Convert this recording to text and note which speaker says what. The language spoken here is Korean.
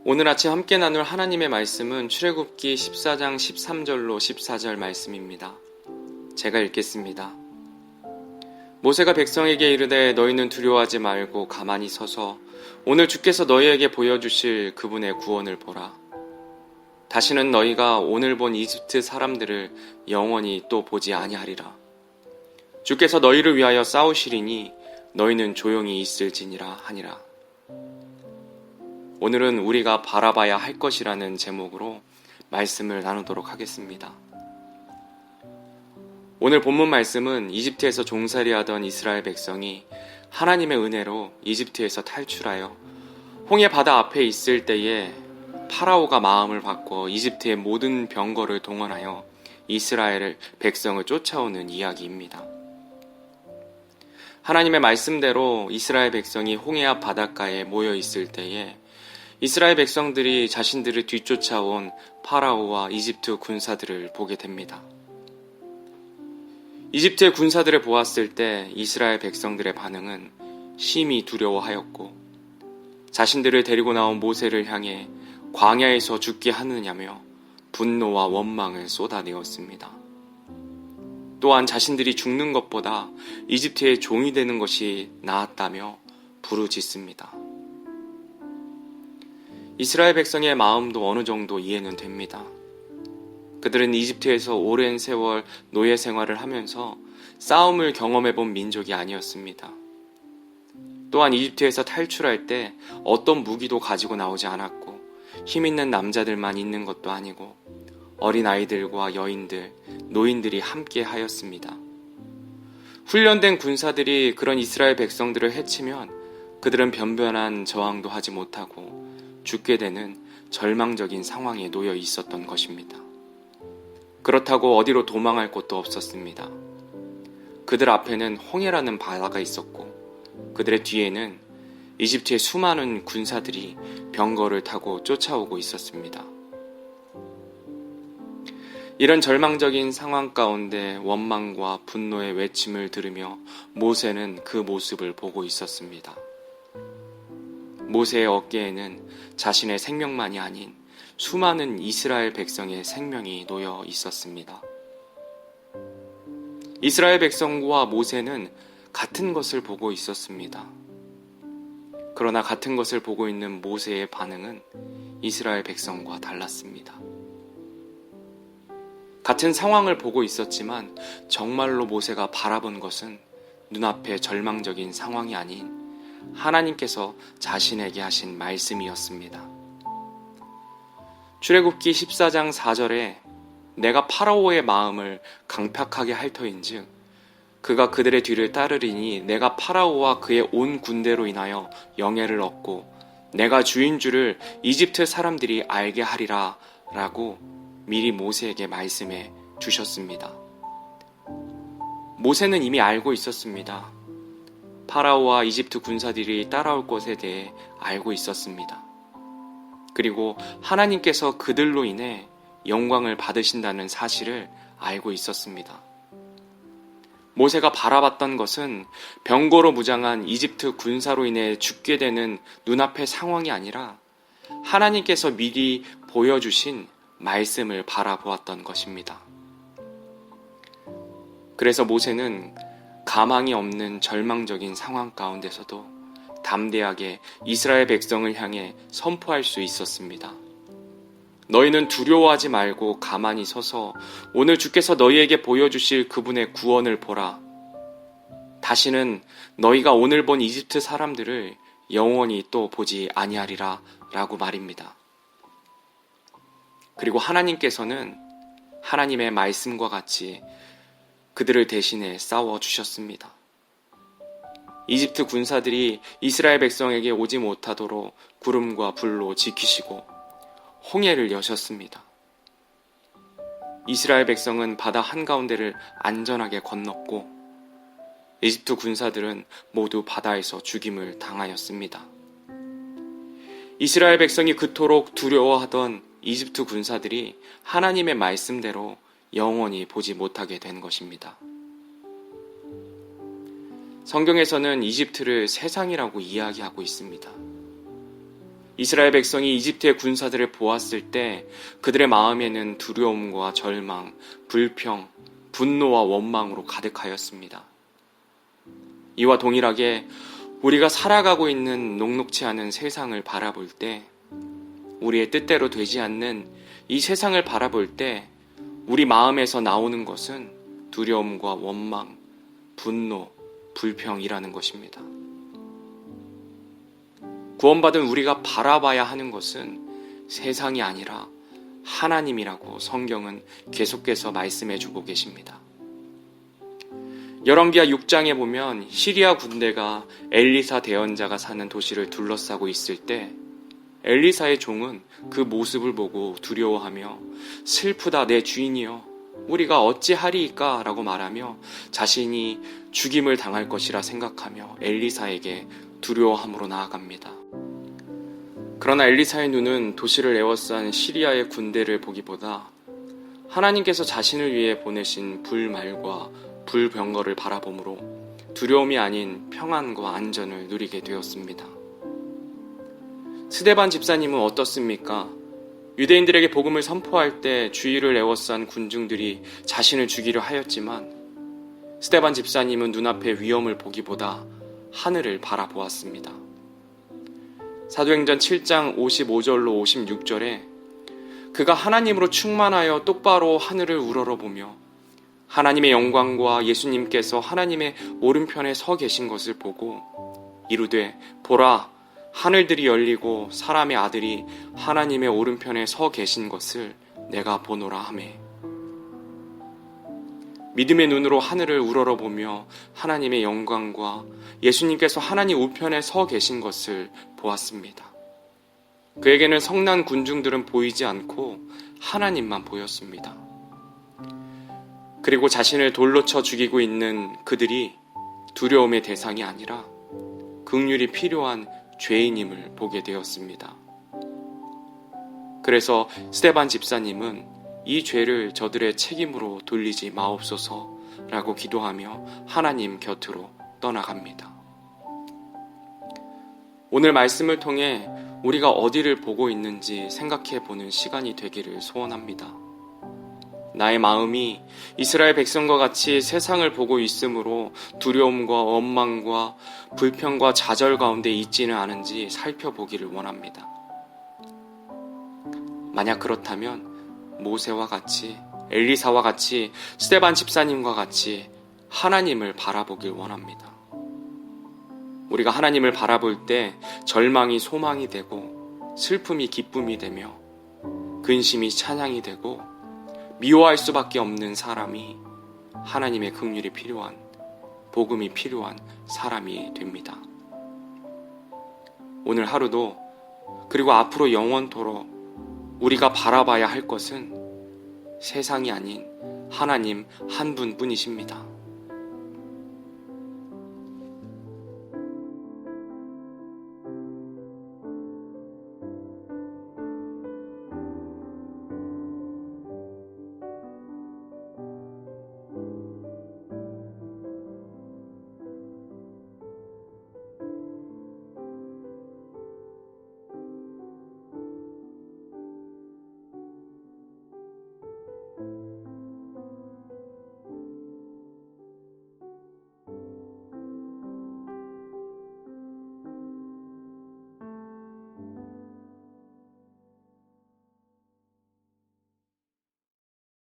Speaker 1: 오늘 아침 함께 나눌 하나님의 말씀은 출애굽기 14장 13절로 14절 말씀입니다. 제가 읽겠습니다. 모세가 백성에게 이르되 너희는 두려워하지 말고 가만히 서서 오늘 주께서 너희에게 보여주실 그분의 구원을 보라. 다시는 너희가 오늘 본 이집트 사람들을 영원히 또 보지 아니하리라. 주께서 너희를 위하여 싸우시리니 너희는 조용히 있을지니라 하니라. 오늘은 우리가 바라봐야 할 것이라는 제목으로 말씀을 나누도록 하겠습니다. 오늘 본문 말씀은 이집트에서 종살이하던 이스라엘 백성이 하나님의 은혜로 이집트에서 탈출하여 홍해 바다 앞에 있을 때에 파라오가 마음을 바꿔 이집트의 모든 병거를 동원하여 이스라엘 백성을 쫓아오는 이야기입니다. 하나님의 말씀대로 이스라엘 백성이 홍해 앞 바닷가에 모여 있을 때에 이스라엘 백성들이 자신들을 뒤쫓아온 파라오와 이집트 군사들을 보게 됩니다. 이집트의 군사들을 보았을 때 이스라엘 백성들의 반응은 심히 두려워하였고 자신들을 데리고 나온 모세를 향해 광야에서 죽게 하느냐며 분노와 원망을 쏟아내었습니다. 또한 자신들이 죽는 것보다 이집트의 종이 되는 것이 나았다며 부르짖습니다. 이스라엘 백성의 마음도 어느 정도 이해는 됩니다. 그들은 이집트에서 오랜 세월 노예 생활을 하면서 싸움을 경험해본 민족이 아니었습니다. 또한 이집트에서 탈출할 때 어떤 무기도 가지고 나오지 않았고 힘있는 남자들만 있는 것도 아니고 어린아이들과 여인들, 노인들이 함께 하였습니다. 훈련된 군사들이 그런 이스라엘 백성들을 해치면 그들은 변변한 저항도 하지 못하고 죽게 되는 절망적인 상황에 놓여 있었던 것입니다. 그렇다고 어디로 도망할 곳도 없었습니다. 그들 앞에는 홍해라는 바다가 있었고 그들의 뒤에는 이집트의 수많은 군사들이 병거를 타고 쫓아오고 있었습니다. 이런 절망적인 상황 가운데 원망과 분노의 외침을 들으며 모세는 그 모습을 보고 있었습니다. 모세의 어깨에는 자신의 생명만이 아닌 수많은 이스라엘 백성의 생명이 놓여 있었습니다. 이스라엘 백성과 모세는 같은 것을 보고 있었습니다. 그러나 같은 것을 보고 있는 모세의 반응은 이스라엘 백성과 달랐습니다. 같은 상황을 보고 있었지만 정말로 모세가 바라본 것은 눈앞의 절망적인 상황이 아닌 하나님께서 자신에게 하신 말씀이었습니다. 출애굽기 14장 4절에 내가 파라오의 마음을 강팍하게 할 터인즉 그가 그들의 뒤를 따르리니 내가 파라오와 그의 온 군대로 인하여 영예를 얻고 내가 주인 줄을 이집트 사람들이 알게 하리라 라고 미리 모세에게 말씀해 주셨습니다. 모세는 이미 알고 있었습니다. 파라오와 이집트 군사들이 따라올 것에 대해 알고 있었습니다. 그리고 하나님께서 그들로 인해 영광을 받으신다는 사실을 알고 있었습니다. 모세가 바라봤던 것은 병거로 무장한 이집트 군사로 인해 죽게 되는 눈앞의 상황이 아니라 하나님께서 미리 보여주신 말씀을 바라보았던 것입니다. 그래서 모세는 가망이 없는 절망적인 상황 가운데서도 담대하게 이스라엘 백성을 향해 선포할 수 있었습니다. 너희는 두려워하지 말고 가만히 서서 오늘 주께서 너희에게 보여주실 그분의 구원을 보라. 다시는 너희가 오늘 본 이집트 사람들을 영원히 또 보지 아니하리라 라고 말입니다. 그리고 하나님께서는 하나님의 말씀과 같이 그들을 대신해 싸워주셨습니다. 이집트 군사들이 이스라엘 백성에게 오지 못하도록 구름과 불로 지키시고 홍해를 여셨습니다. 이스라엘 백성은 바다 한가운데를 안전하게 건넜고 이집트 군사들은 모두 바다에서 죽임을 당하였습니다. 이스라엘 백성이 그토록 두려워하던 이집트 군사들이 하나님의 말씀대로 영원히 보지 못하게 된 것입니다. 성경에서는 이집트를 세상이라고 이야기하고 있습니다. 이스라엘 백성이 이집트의 군사들을 보았을 때 그들의 마음에는 두려움과 절망, 불평, 분노와 원망으로 가득하였습니다. 이와 동일하게 우리가 살아가고 있는 녹록지 않은 세상을 바라볼 때, 우리의 뜻대로 되지 않는 이 세상을 바라볼 때 우리 마음에서 나오는 것은 두려움과 원망, 분노, 불평이라는 것입니다. 구원받은 우리가 바라봐야 하는 것은 세상이 아니라 하나님이라고 성경은 계속해서 말씀해 주고 계십니다. 열왕기하 6장에 보면 시리아 군대가 엘리사 대언자가 사는 도시를 둘러싸고 있을 때 엘리사의 종은 그 모습을 보고 두려워하며 슬프다 내 주인이여 우리가 어찌하리이까 라고 말하며 자신이 죽임을 당할 것이라 생각하며 엘리사에게 두려워함으로 나아갑니다. 그러나 엘리사의 눈은 도시를 에워싼 시리아의 군대를 보기보다 하나님께서 자신을 위해 보내신 불말과 불병거를 바라보므로 두려움이 아닌 평안과 안전을 누리게 되었습니다. 스데반 집사님은 어떻습니까? 유대인들에게 복음을 선포할 때 주위를 에워싼 군중들이 자신을 죽이려 하였지만 스데반 집사님은 눈앞의 위험을 보기보다 하늘을 바라보았습니다. 사도행전 7장 55절로 56절에 그가 하나님으로 충만하여 똑바로 하늘을 우러러보며 하나님의 영광과 예수님께서 하나님의 오른편에 서 계신 것을 보고 이르되 보라 하늘들이 열리고 사람의 아들이 하나님의 오른편에 서 계신 것을 내가 보노라 하매 믿음의 눈으로 하늘을 우러러보며 하나님의 영광과 예수님께서 하나님 우편에 서 계신 것을 보았습니다. 그에게는 성난 군중들은 보이지 않고 하나님만 보였습니다. 그리고 자신을 돌로 쳐 죽이고 있는 그들이 두려움의 대상이 아니라 긍휼이 필요한 죄인임을 보게 되었습니다. 그래서 스데반 집사님은 이 죄를 저들의 책임으로 돌리지 마옵소서라고 기도하며 하나님 곁으로 떠나갑니다. 오늘 말씀을 통해 우리가 어디를 보고 있는지 생각해 보는 시간이 되기를 소원합니다. 나의 마음이 이스라엘 백성과 같이 세상을 보고 있으므로 두려움과 원망과 불평과 좌절 가운데 있지는 않은지 살펴보기를 원합니다. 만약 그렇다면 모세와 같이 엘리사와 같이 스데반 집사님과 같이 하나님을 바라보길 원합니다. 우리가 하나님을 바라볼 때 절망이 소망이 되고 슬픔이 기쁨이 되며 근심이 찬양이 되고 미워할 수밖에 없는 사람이 하나님의 긍휼이 필요한 복음이 필요한 사람이 됩니다. 오늘 하루도 그리고 앞으로 영원토록 우리가 바라봐야 할 것은 세상이 아닌 하나님 한 분뿐이십니다.